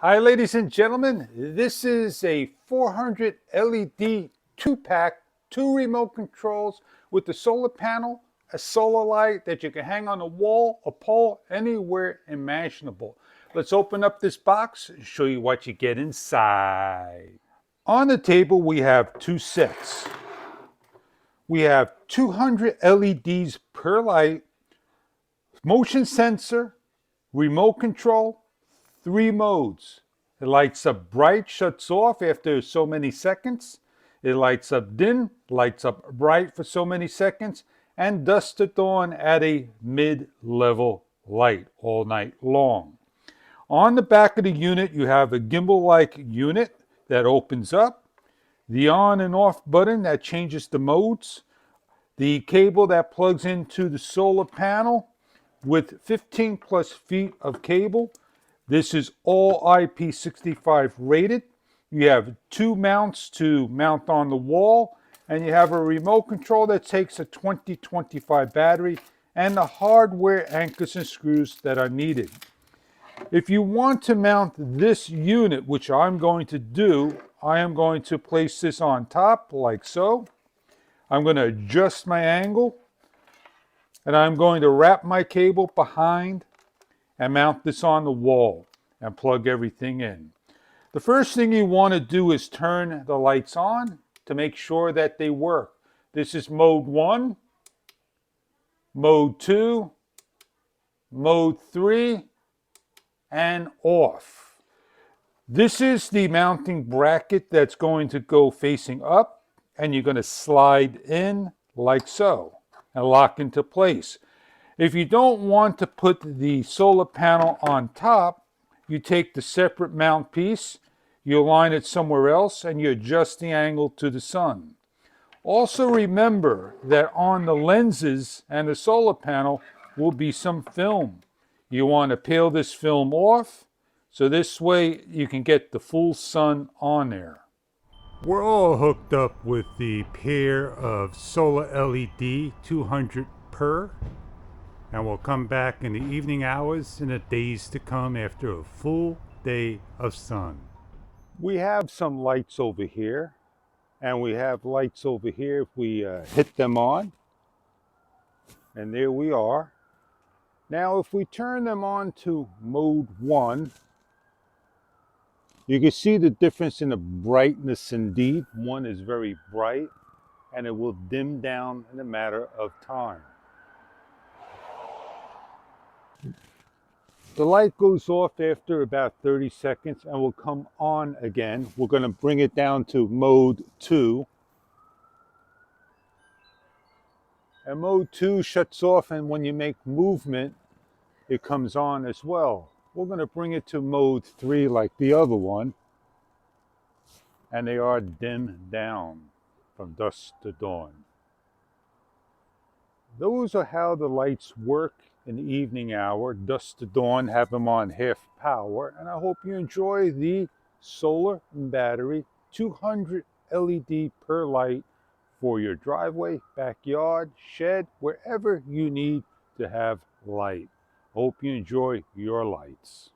Hi, ladies and gentlemen. This is a 400 LED 2-pack, 2 remote controls with the solar panel, a solar light that you can hang on a wall, a pole, anywhere imaginable. Let's open up this box and show you what you get inside. On the table, we have 2 sets. We have 200 LEDs per light, motion sensor, remote control, 3 modes. It lights up bright, shuts off after so many seconds. It lights up dim, lights up bright for so many seconds, and dusk to dawn at a mid-level light all night long. On the back of the unit, you have a gimbal-like unit that opens up, the on and off button that changes the modes, the cable that plugs into the solar panel with 15 plus feet of cable. This is all IP65 rated. You have 2 mounts to mount on the wall, and you have a remote control that takes a 2025 battery and the hardware anchors and screws that are needed. If you want to mount this unit, which I'm going to do, I am going to place this on top like so. I'm going to adjust my angle, and I'm going to wrap my cable behind and mount this on the wall and plug everything in. The first thing you want to do is turn the lights on to make sure that they work. This is mode 1, mode 2, mode 3, and off. This is the mounting bracket that's going to go facing up, and you're going to slide in like so and lock into place. If you don't want to put the solar panel on top, you take the separate mount piece, you align it somewhere else, and you adjust the angle to the sun. Also remember that on the lenses and the solar panel will be some film. You want to peel this film off, so this way you can get the full sun on there. We're all hooked up with the pair of solar LED 200 per. And we'll come back in the evening hours in the days to come after a full day of sun. We have some lights over here, and we have lights over here if we hit them on. And there we are. Now if we turn them on to mode 1, you can see the difference in the brightness indeed. One is very bright, and it will dim down in a matter of time. The light goes off after about 30 seconds and will come on again. We're going to bring it down to mode 2. And mode 2 shuts off, and when you make movement, it comes on as well. We're going to bring it to mode 3 like the other one. And they are dimmed down from dusk to dawn. Those are how the lights work in the evening hour. Dusk to dawn, have them on half power. And I hope you enjoy the solar battery 200 LED per light for your driveway, backyard, shed, wherever you need to have light. Hope you enjoy your lights.